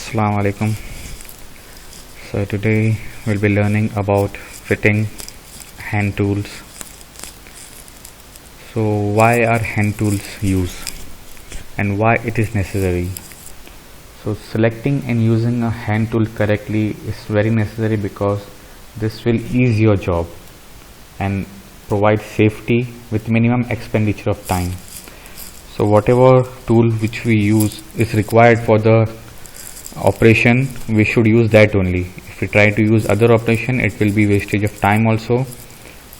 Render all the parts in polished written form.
Assalamu alaikum. So today we'll be learning about fitting hand tools. So why are hand tools used and why it is necessary? So selecting and using a hand tool correctly is very necessary because this will ease your job and provide safety with minimum expenditure of time. So whatever tool which we use is required for the operation, we should use that only. If we try to use other operation, it will be wastage of time also.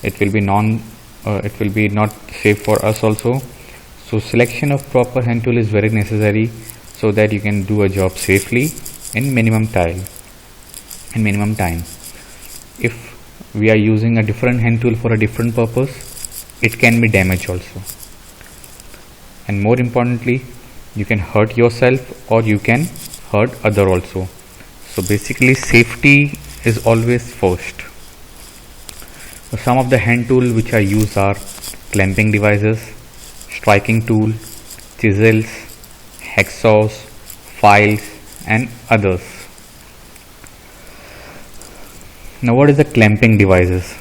It will be not safe for us also. So selection of proper hand tool is very necessary so that you can do a job safely in minimum time. If we are using a different hand tool for a different purpose, it can be damaged also. And more importantly, you can hurt yourself or you can hurt other also. So basically safety is always first. So some of the hand tools which are used are clamping devices, striking tool, chisels, hacksaws, files and others. Now what is the clamping devices?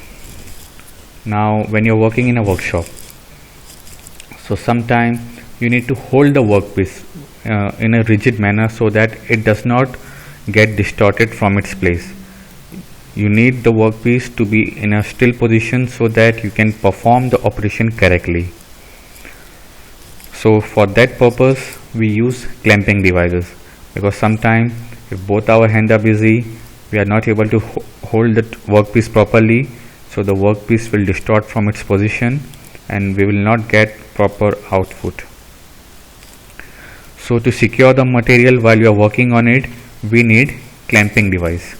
Now when you're working in a workshop, so sometimes you need to hold the workpiece in a rigid manner so that it does not get distorted from its place. You need the workpiece to be in a still position so that you can perform the operation correctly. So for that purpose we use clamping devices, because sometimes if both our hands are busy, we are not able to hold the workpiece properly, so the workpiece will distort from its position and we will not get proper output. So to secure the material while you are working on it, we need clamping device.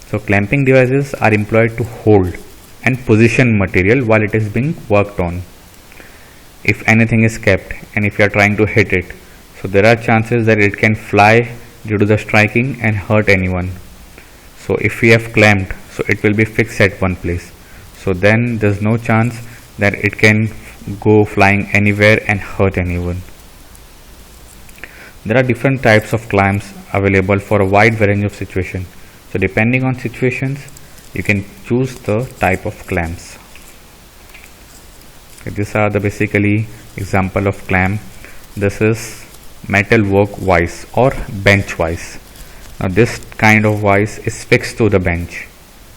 So clamping devices are employed to hold and position material while it is being worked on. If anything is kept and if you are trying to hit it, so there are chances that it can fly due to the striking and hurt anyone. So if we have clamped, so it will be fixed at one place. So then there's no chance that it can go flying anywhere and hurt anyone. There are different types of clamps available for a wide range of situations. So depending on situations, you can choose the type of clamps. Okay, these are the basically example of clamp. This is metal work vise or bench vise. Now this kind of vise is fixed to the bench.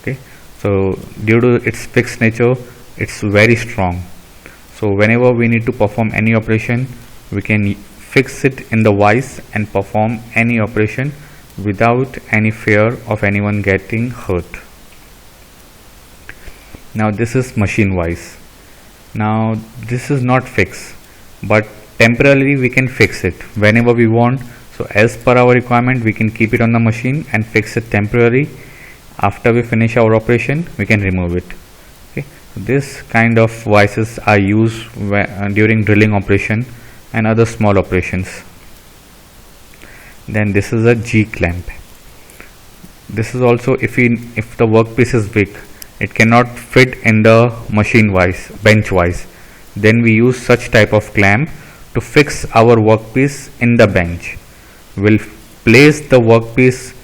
Okay, so due to its fixed nature, it's very strong. So whenever we need to perform any operation, we can fix it in the vise and perform any operation without any fear of anyone getting hurt. Now this is machine vise. Now this is not fixed, but temporarily we can fix it whenever we want. So as per our requirement, we can keep it on the machine and fix it temporarily. After we finish our operation, we can remove it. Okay, this kind of vices are used during drilling operation and other small operations. Then this is a G clamp. This is also if the workpiece is big, it cannot fit in the machine vise, bench vise, then we use such type of clamp to fix our workpiece in the bench. We'll place the workpiece,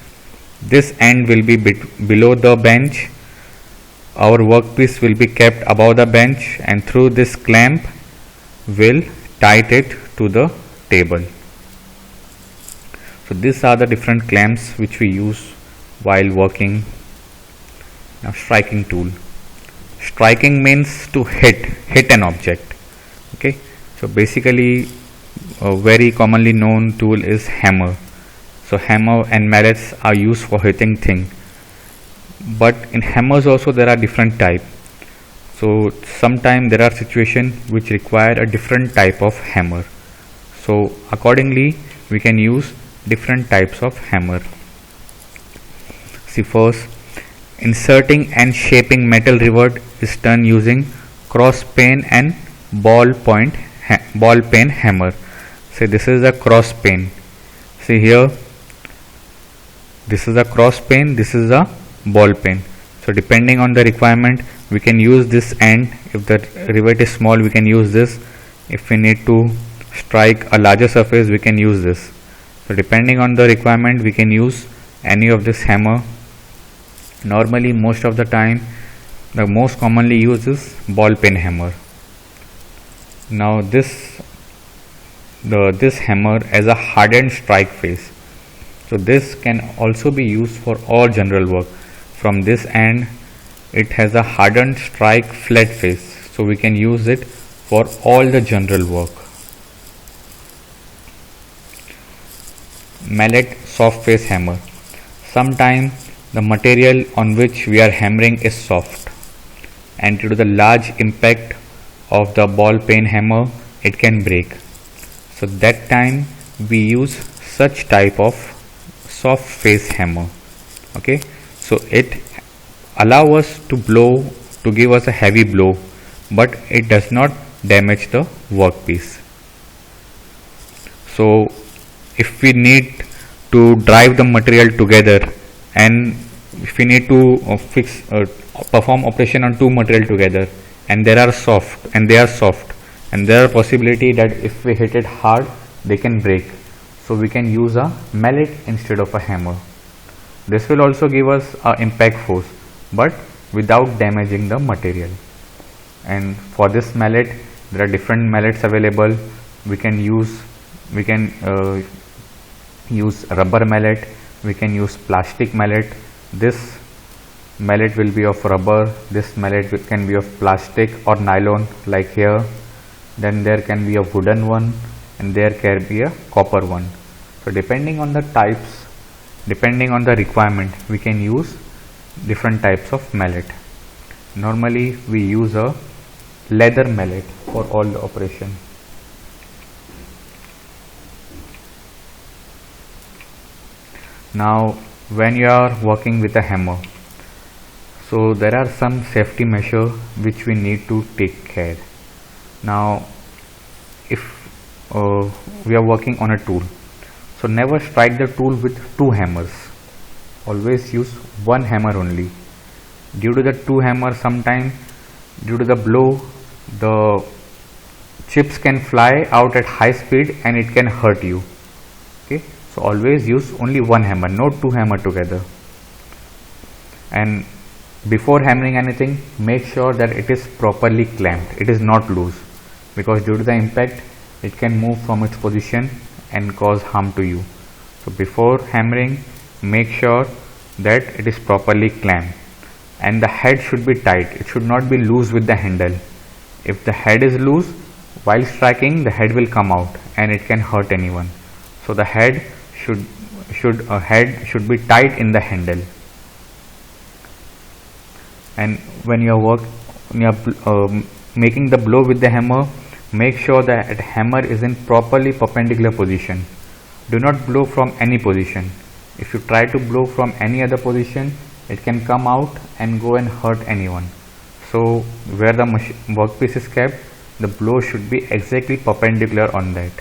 this end will be below the bench, our workpiece will be kept above the bench, and through this clamp will tight it to the table. So these are the different clamps which we use while working. Now striking tool. Striking means to hit an object. Okay, so basically a very commonly known tool is hammer. So hammer and mallets are used for hitting things, but in hammers also there are different types. So sometimes there are situations which require a different type of hammer. So accordingly we can use different types of hammer. See, first, inserting and shaping metal rivet is done using cross peen and ball peen hammer. See, this is a cross peen. See here, this is a cross peen, this is a ball peen. So depending on the requirement, we can use this end. If the rivet is small, we can use this. If we need to strike a larger surface, we can use this. So depending on the requirement, we can use any of this hammer. Normally, most of the time, the most commonly used is ball pen hammer. Now this hammer has a hardened strike face. So this can also be used for all general work. From this end, it has a hardened strike flat face, so we can use it for all the general work. Mallet soft face hammer. Sometimes the material on which we are hammering is soft, and due to the large impact of the ball pen hammer, it can break. So that time we use such type of soft face hammer. Okay, so it allow us to blow, to give us a heavy blow, but it does not damage the workpiece. So if we need to drive the material together, and if we need to perform operation on two material together, and they are soft, and there are possibility that if we hit it hard, they can break. So we can use a mallet instead of a hammer. This will also give us a impact force, but without damaging the material. And for this mallet, there are different mallets available. We can use rubber mallet, we can use plastic mallet. This mallet will be of rubber, this mallet can be of plastic or nylon like here. Then there can be a wooden one, and there can be a copper one. So depending on the types, depending on the requirement, we can use different types of mallet. Normally we use a leather mallet for all the operation. Now when you are working with a hammer, so there are some safety measures which we need to take care. Now if we are working on a tool, so never strike the tool with two hammers, always use one hammer only. Due to the two hammers, sometimes due to the blow, the chips can fly out at high speed and it can hurt you. Okay, so always use only one hammer, not two hammer together. And before hammering anything, make sure that it is properly clamped, it is not loose, because due to the impact it can move from its position and cause harm to you. So before hammering, make sure that it is properly clamped, and the head should be tight, it should not be loose with the handle. If the head is loose, while striking the head will come out and it can hurt anyone. So the head should be tight in the handle. And when you are making the blow with the hammer, make sure that hammer is in properly perpendicular position. Do not blow from any position. If you try to blow from any other position, it can come out and go and hurt anyone. So where the workpiece is kept, the blow should be exactly perpendicular on that.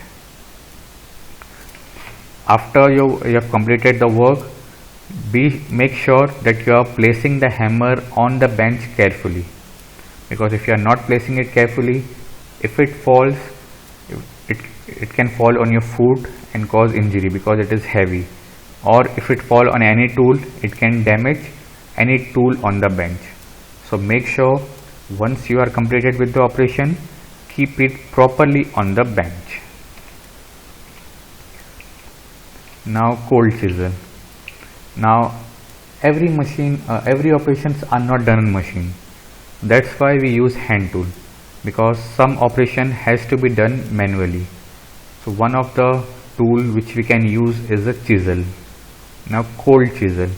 After you have completed the work, make sure that you are placing the hammer on the bench carefully, because if you are not placing it carefully, if it falls, it can fall on your foot and cause injury because it is heavy, or if it fall on any tool, it can damage any tool on the bench. So make sure once you are completed with the operation, keep it properly on the bench. Now cold chisel. Now every operations are not done in machine. That's why we use hand tool, because some operation has to be done manually. So one of the tool which we can use is a chisel. Now cold chisel.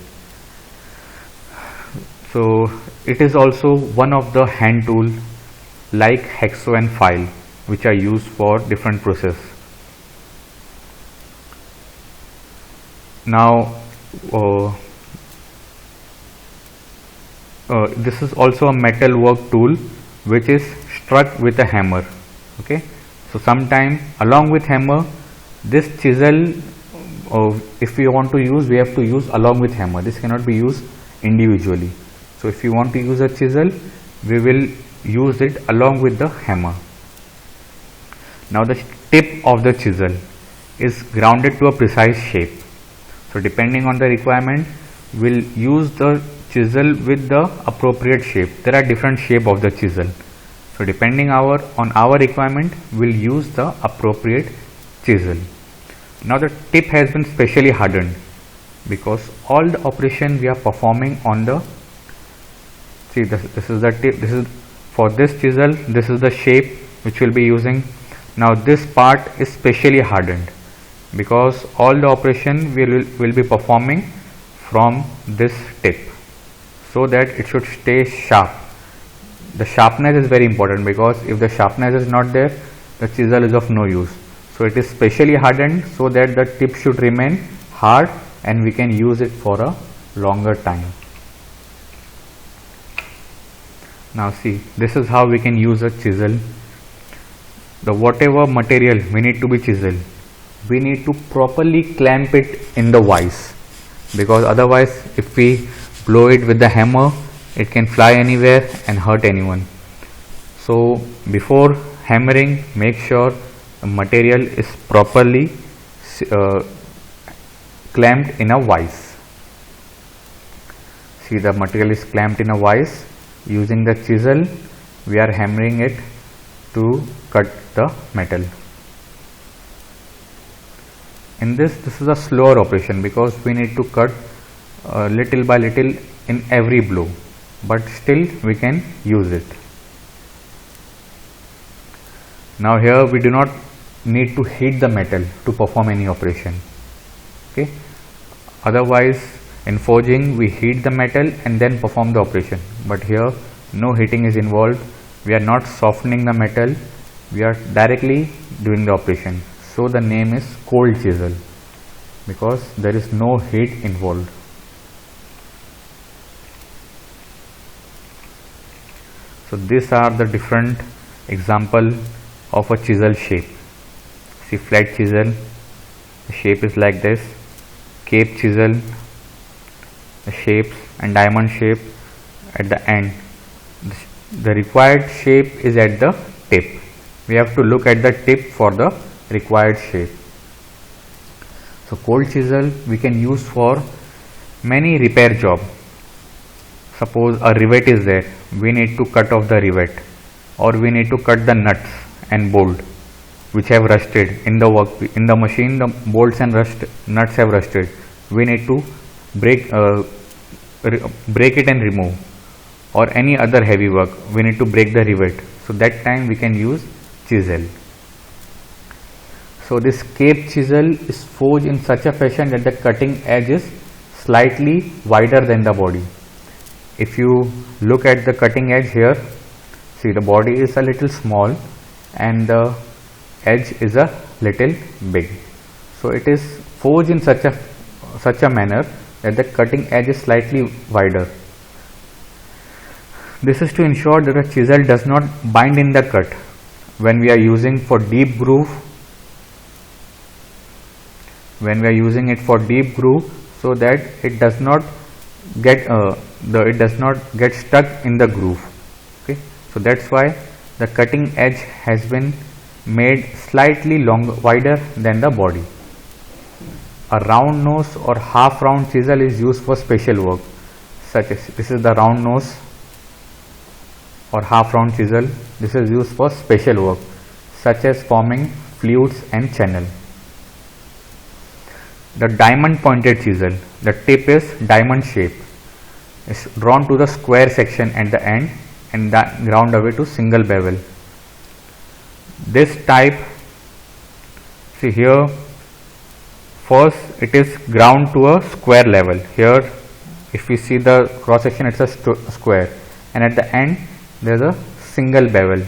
So it is also one of the hand tool like hacksaw and file, which are used for different process. Now this is also a metal work tool which is struck with a hammer. Okay, so sometime along with hammer, this chisel, if we want to use, we have to use along with hammer. This cannot be used individually. So if you want to use a chisel, we will use it along with the hammer. Now the tip of the chisel is grounded to a precise shape. So depending on the requirement, we'll use the chisel with the appropriate shape. There are different shape of the chisel. So depending on our requirement, we'll use the appropriate chisel. Now the tip has been specially hardened because all the operation we are performing on the, see this is the tip, this is for this chisel, this is the shape which we'll be using. Now this part is specially hardened because all the operation will be performing from this tip, so that it should stay sharp. The sharpness is very important because if the sharpness is not there, the chisel is of no use. So it is specially hardened so that the tip should remain hard and we can use it for a longer time. Now see, this is how we can use a chisel. The whatever material we need to be chiseled, we need to properly clamp it in the vise, because otherwise if we blow it with the hammer, it can fly anywhere and hurt anyone. So before hammering, make sure the material is properly clamped in a vise. See, the material is clamped in a vise. Using the chisel, we are hammering it to cut the metal. In this is a slower operation because we need to cut little by little in every blow, but still we can use it. Now here we do not need to heat the metal to perform any operation. Okay. Otherwise in forging we heat the metal and then perform the operation, but here no heating is involved. We are not softening the metal, we are directly doing the operation. So the name is cold chisel because there is no heat involved. So these are the different example of a chisel shape. See, flat chisel, the shape is like this. Cape chisel, the shapes, and diamond shape at the end. The required shape is at the tip. We have to look at the tip for the required shape. So cold chisel we can use for many repair job. Suppose a rivet is there, we need to cut off the rivet, or we need to cut the nuts and bolt which have rusted in the work in the machine. The bolts and nuts have rusted. We need to break it and remove, or any other heavy work we need to break the rivet. So that time we can use chisel. So this cape chisel is forged in such a fashion that the cutting edge is slightly wider than the body. If you look at the cutting edge here, see, the body is a little small and the edge is a little big. So it is forged in such a manner that the cutting edge is slightly wider. This is to ensure that the chisel does not bind in the cut when we are using for deep groove. When we are using it for deep groove, so that it does not get stuck in the groove. Okay, so that's why the cutting edge has been made slightly wider than the body. A round nose or half round chisel is used for special work, such as this is the round nose or half round chisel. This is used for special work such as forming flutes and channel. The diamond pointed chisel, the tip is diamond shape, is drawn to the square section at the end and ground away to single bevel. This type, see here, first it is ground to a square level. Here if we see the cross section, it's a square, and at the end there is a single bevel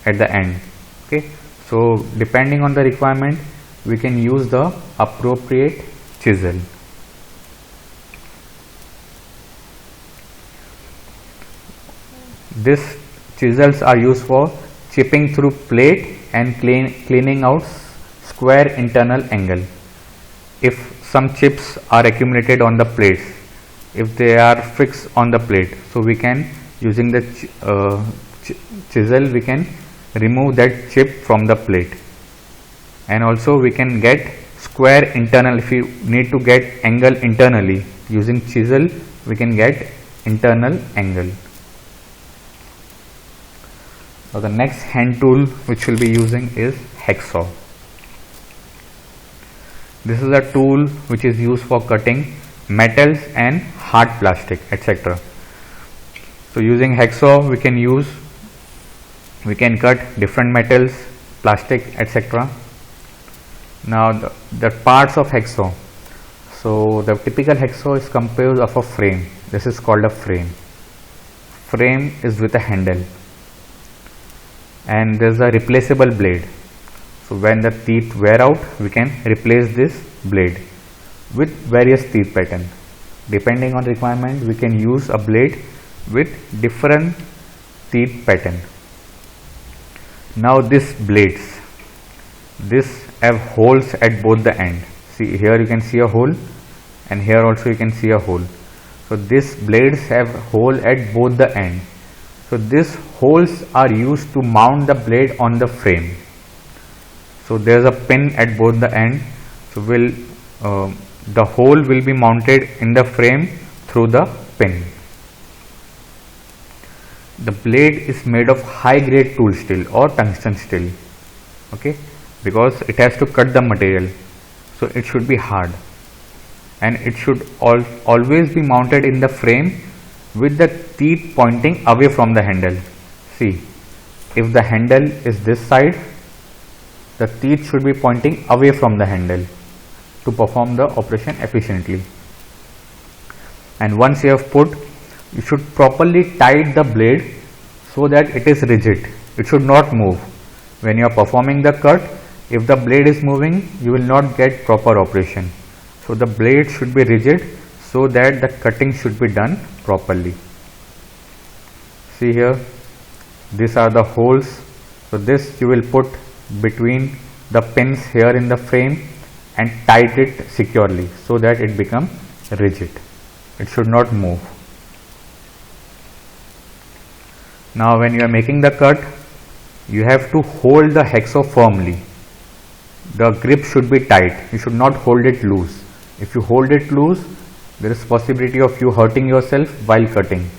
at the end. Okay, so depending on the requirement we can use the appropriate chisel. These chisels are used for chipping through plate and cleaning out square internal angle. If some chips are accumulated on the plates, if they are fixed on the plate, so we can, using the chisel, we can remove that chip from the plate and also we can get square internal. If you need to get angle internally using chisel, we can get internal angle. Now the next hand tool which we'll be using is hacksaw. This is a tool which is used for cutting metals and hard plastic, etc. So using hacksaw we can cut different metals, plastic, etc. Now the parts of hacksaw. So the typical hacksaw is composed of a frame. This is called a frame. Frame is with a handle, and there is a replaceable blade. So when the teeth wear out, we can replace this blade with various teeth pattern. Depending on requirement, we can use a blade with different teeth pattern. Now these blades, this have holes at both the end. See, here you can see a hole, and here also you can see a hole. So these blades have hole at both the end. So these holes are used to mount the blade on the frame. So there is a pin at both the end. So the hole will be mounted in the frame through the pin. The blade is made of high grade tool steel or tungsten steel, okay, because it has to cut the material, so it should be hard, and it should always be mounted in the frame with the teeth pointing away from the handle. See, if the handle is this side, the teeth should be pointing away from the handle to perform the operation efficiently. And once you have put, you should properly tight the blade so that it is rigid. It should not move. When you are performing the cut, if the blade is moving, you will not get proper operation. So the blade should be rigid so that the cutting should be done properly. See here, these are the holes. So this you will put between the pins here in the frame and tight it securely so that it becomes rigid. It should not move. Now when you are making the cut, you have to hold the hacksaw firmly. The grip should be tight. You should not hold it loose. If you hold it loose, there is possibility of you hurting yourself while cutting.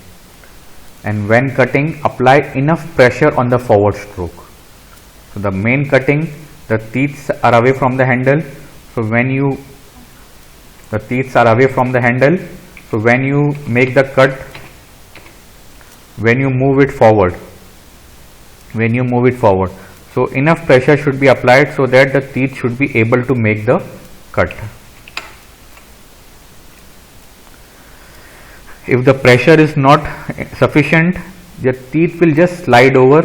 And when cutting, apply enough pressure on the forward stroke. So the main cutting, the teeth are away from the handle. So the teeth are away from the handle. So when you make the cut, when you move it forward, so enough pressure should be applied so that the teeth should be able to make the cut. If the pressure is not sufficient, the teeth will just slide over,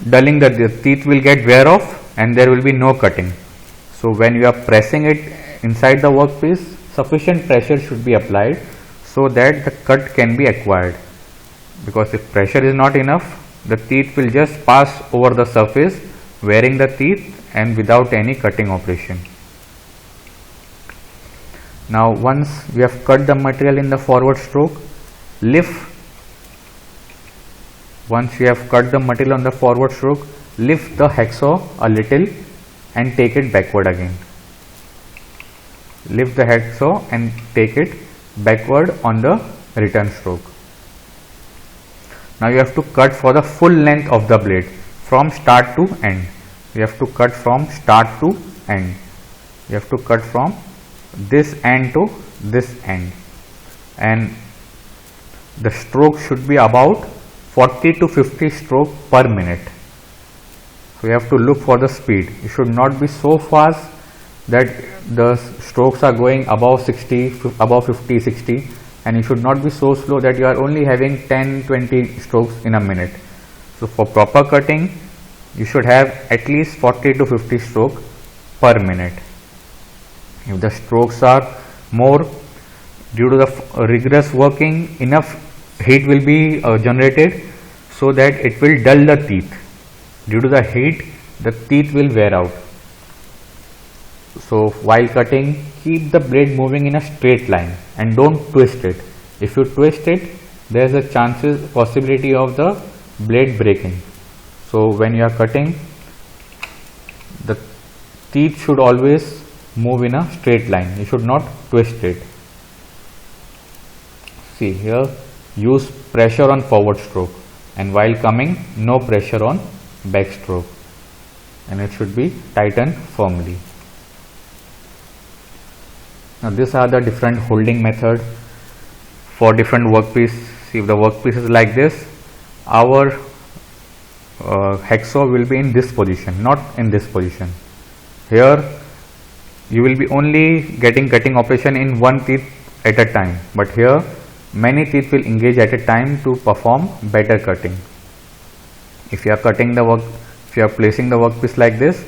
dulling the teeth will get wear off and there will be no cutting. So when you are pressing it inside the workpiece, sufficient pressure should be applied so that the cut can be acquired. Because if pressure is not enough, the teeth will just pass over the surface, wearing the teeth and without any cutting operation. Now once we have cut the material in the forward stroke, once you have cut the material on the forward stroke, lift the hacksaw a little and take it backward again. Lift the hacksaw and take it backward on the return stroke. Now you have to cut for the full length of the blade from start to end. You have to cut from start to end. You have to cut from this end to this end, and the stroke should be about 40 to 50 strokes per minute. So you have to look for the speed. You should not be so fast that the strokes are going above 60, above 50, 60, and you should not be so slow that you are only having 10, 20 strokes in a minute. So for proper cutting, you should have at least 40 to 50 strokes per minute. If the strokes are more, due to the rigorous working, enough heat will be generated so that it will dull the teeth. Due to the heat, the teeth will wear out. So while cutting, keep the blade moving in a straight line and don't twist it. If you twist it, there is a possibility of the blade breaking. So when you are cutting, the teeth should always move in a straight line. You should not twist it. See here, use pressure on forward stroke, and while coming, no pressure on back stroke, and it should be tightened firmly. Now these are the different holding method for different workpiece. See, if the workpiece is like this, our hacksaw will be in this position, not in this position. Here you will be only getting cutting operation in one teeth at a time, but here many teeth will engage at a time to perform better cutting. If you are placing the workpiece like this,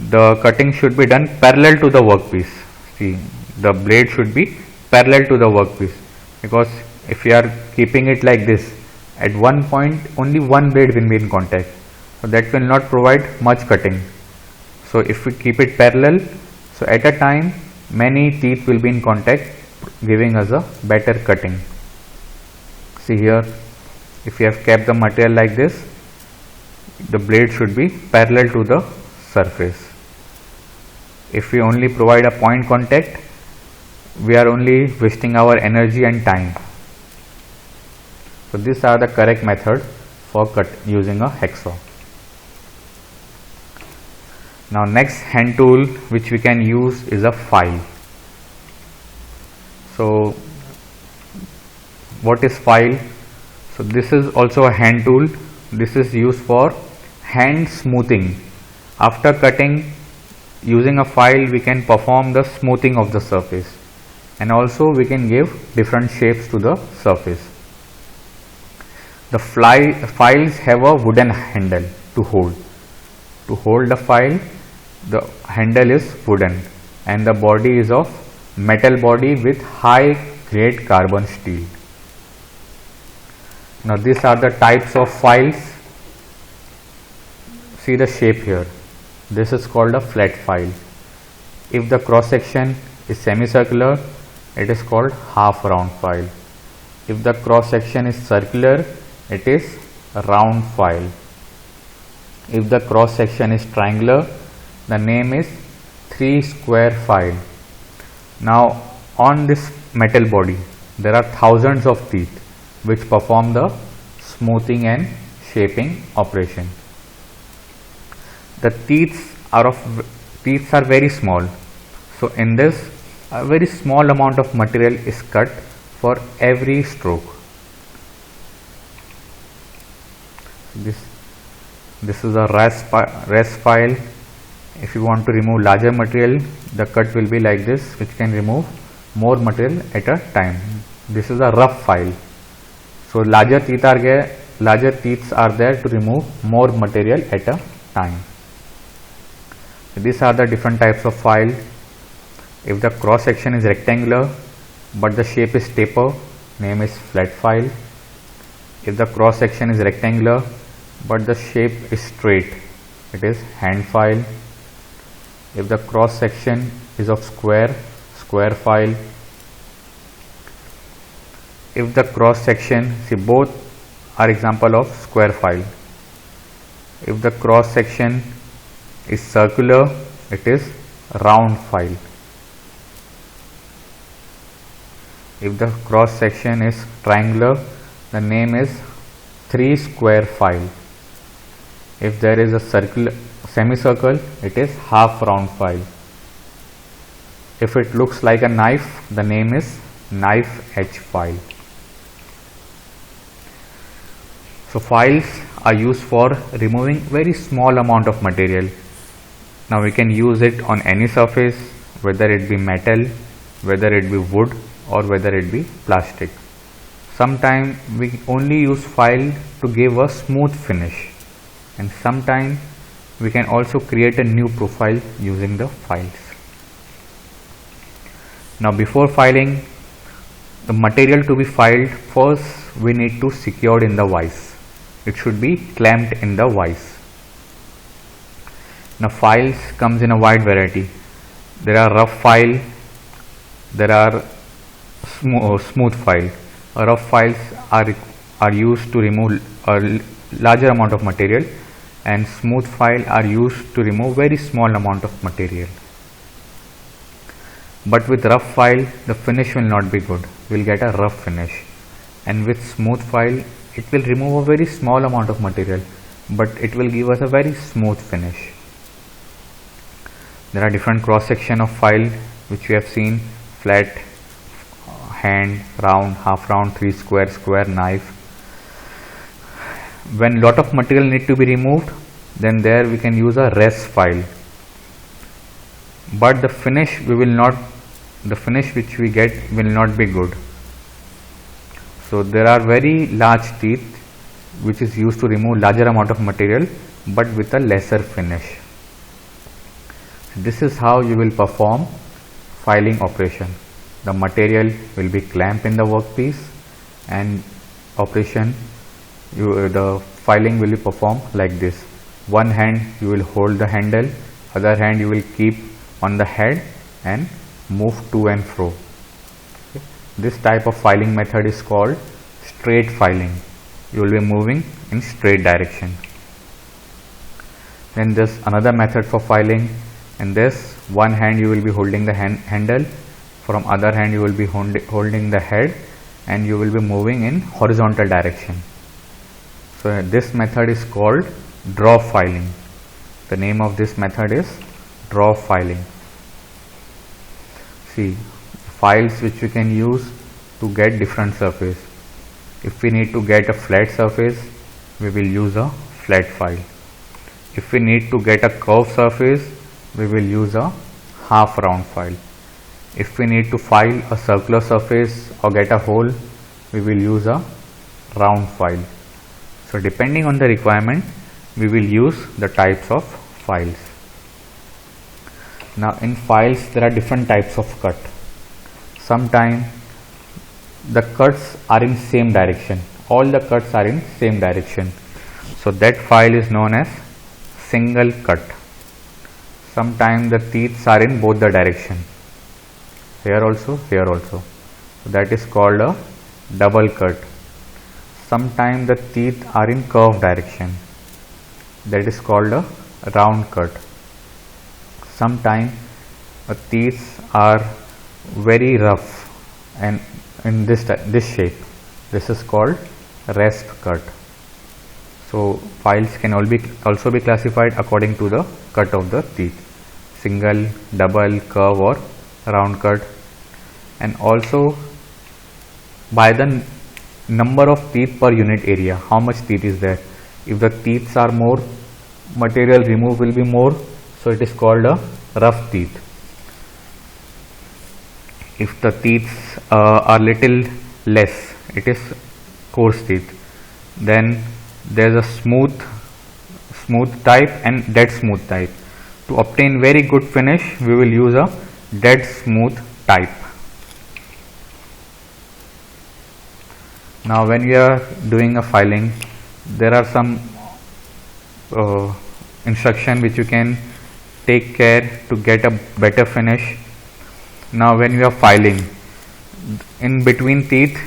the cutting should be done parallel to the workpiece. See, the blade should be parallel to the workpiece, because if you are keeping it like this, at one point only one blade will be in contact, so that will not provide much cutting. So if we keep it parallel, so at a time many teeth will be in contact, giving us a better cutting. See here, if you have kept the material like this, the blade should be parallel to the surface. If we only provide a point contact, we are only wasting our energy and time. So these are the correct method for using a hacksaw. Now next hand tool which we can use is a file. So what is file? So this is also a hand tool. This is used for hand smoothing. After cutting, using a file we can perform the smoothing of the surface, and also we can give different shapes to the surface. The files have a wooden handle to hold. To hold the file, the handle is wooden and the body is of metal body with high grade carbon steel. Now these are the types of files. See the shape here. This is called a flat file. If the cross section is semicircular, it is called half round file. If the cross section is circular, it is a round file. If the cross section is triangular, the name is 3-square file. Now on this metal body there are thousands of teeth which perform the smoothing and shaping operation. The teeth are very small, so in this a very small amount of material is cut for every stroke. This is a rest file. If you want to remove larger material, the cut will be like this, which can remove more material at a time. This is a rough file. So larger teeth are there to remove more material at a time. These are the different types of file. If the cross section is rectangular but the shape is taper, name is flat file. If the cross section is rectangular but the shape is straight, it is hand file. If the cross section is of square file. If the cross section, see both are example of square file. If the cross section is circular, it is round file. If the cross section is triangular, the name is 3-square file. If there is a semicircle, it is half round file. If it looks like a knife, the name is knife edge file. So files are used for removing very small amount of material. Now we can use it on any surface, whether it be metal, whether it be wood, or whether it be plastic. Sometimes we only use file to give a smooth finish, and sometimes we can also create a new profile using the files. Now before filing, the material to be filed, first we need to secure in the vise. It should be clamped in the vise. Now files comes in a wide variety. There are rough file, there are smooth file. Rough files are used to remove a larger amount of material, and smooth file are used to remove very small amount of material. But with rough file, the finish will not be good. We'll get a rough finish. And with smooth file, it will remove a very small amount of material, but it will give us a very smooth finish. There are different cross section of file which we have seen: flat, hand, round, half round, 3 square, square, knife. When lot of material need to be removed, then there we can use a res file. But the finish which we get will not be good. So there are very large teeth which is used to remove larger amount of material but with a lesser finish. This is how you will perform filing operation. The material will be clamped in the workpiece and the filing will be performed like this. One hand you will hold the handle, other hand you will keep on the head and move to and fro. Okay. This type of filing method is called straight filing. You will be moving in straight direction. Then there's another method for filing. In this, one hand you will be holding the handle, from other hand you will be holding the head, and you will be moving in horizontal direction. So this method is called draw filing. The name of this method is draw filing. See, files which we can use to get different surface. If we need to get a flat surface, we will use a flat file. If we need to get a curved surface, we will use a half round file. If we need to file a circular surface or get a hole, we will use a round file. So depending on the requirement, we will use the types of files. Now in files there are different types of cut. Sometimes the cuts are in same direction. All the cuts are in same direction. So that file is known as single cut. Sometimes the teeth are in both the direction. Here also, here also. So that is called a double cut. Sometimes the teeth are in curved direction. That is called a round cut. Sometimes the teeth are very rough and in this shape. This is called rasp cut. So files can also be classified according to the cut of the teeth: single, double, curve or round cut, and also by the number of teeth per unit area. How much teeth is there? If the teeth are more, material removed will be more, so it is called a rough teeth. If the teeth are little less, it is coarse teeth. Then there is a smooth type and dead smooth type. To obtain very good finish, we will use a dead smooth type. Now when we are doing a filing, there are some instruction which you can take care to get a better finish. Now when we are filing, in between teeth,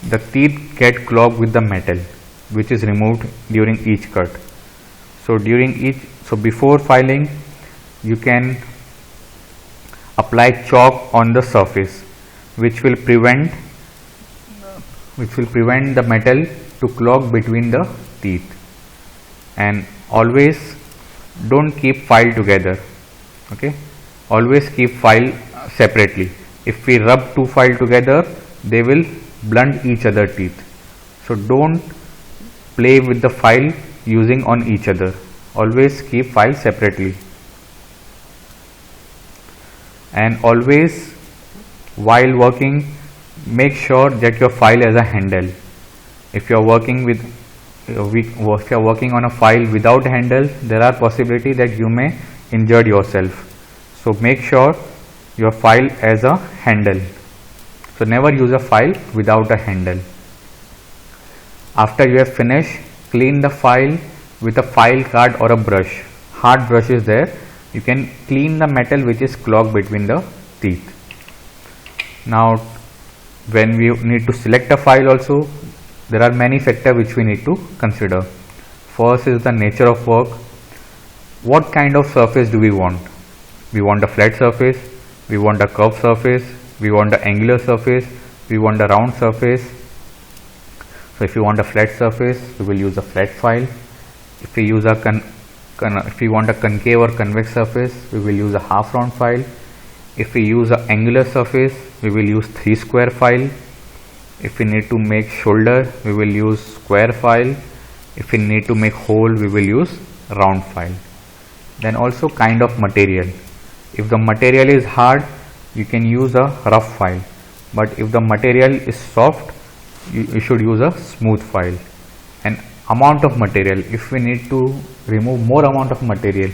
the teeth get clogged with the metal which is removed during each cut. So before filing, you can apply chalk on the surface which will prevent the metal to clog between the teeth. And always don't keep file together. Okay, always keep file separately. If we rub two files together, they will blunt each other teeth. So don't play with the file using on each other. Always keep files separately. And always while working, make sure that your file has a handle. If you are working on a file without handle, there are possibility that you may injure yourself. So make sure your file has a handle. So never use a file without a handle. After you have finished, clean the file with a file card or a brush. Hard brush is there. You can clean the metal which is clogged between the teeth. Now when we need to select a file also, there are many factors which we need to consider. First is the nature of work. What kind of surface do we want? We want a flat surface, we want a curved surface, we want an angular surface, we want a round surface. So if you want a flat surface, we will use a flat file. If we use a if we want a concave or convex surface, we will use a half round file. If we use an angular surface, we will use 3 square file. If we need to make shoulder, we will use square file. If we need to make hole, we will use round file. Then also kind of material. If the material is hard, you can use a rough file, but if the material is soft, you should use a smooth file. And amount of material, if we need to remove more amount of material,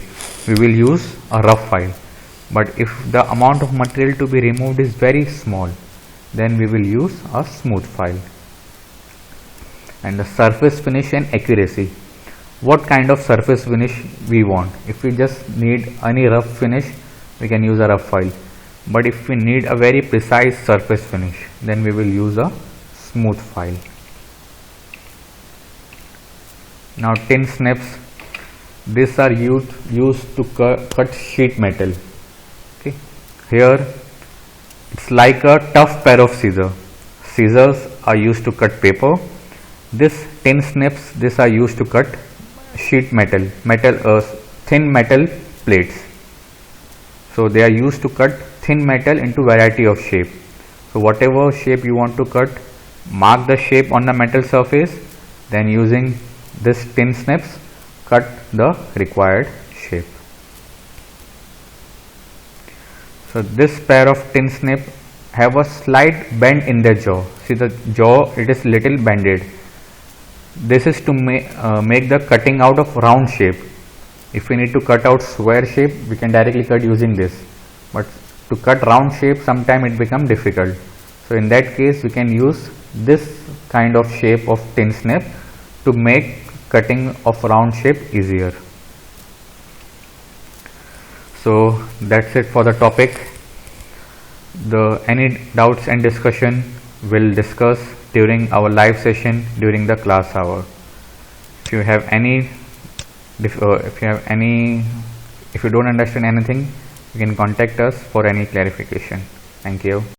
we will use a rough file. But if the amount of material to be removed is very small, then we will use a smooth file. And the surface finish and accuracy. What kind of surface finish we want? If we just need any rough finish, we can use a rough file. But if we need a very precise surface finish, then we will use a smooth file. Now tin snips. These are used to cut sheet metal. Okay. Here it's like a tough pair of scissors. Scissors are used to cut paper. This tin snips, these are used to cut sheet metal, thin metal plates. So they are used to cut thin metal into variety of shape. So whatever shape you want to cut, mark the shape on the metal surface, then using this tin snips, cut the required shape. So this pair of tin snip have a slight bend in their jaw. See the jaw, it is little bended. This is to make the cutting out of round shape. If we need to cut out square shape, we can directly cut using this. But to cut round shape, sometimes it becomes difficult. So in that case, we can use this kind of shape of tin snip to make cutting of round shape easier. So that's it for the topic. Any doubts and discussion we'll discuss during our live session during the class hour. If you don't understand anything, you can contact us for any clarification. Thank you.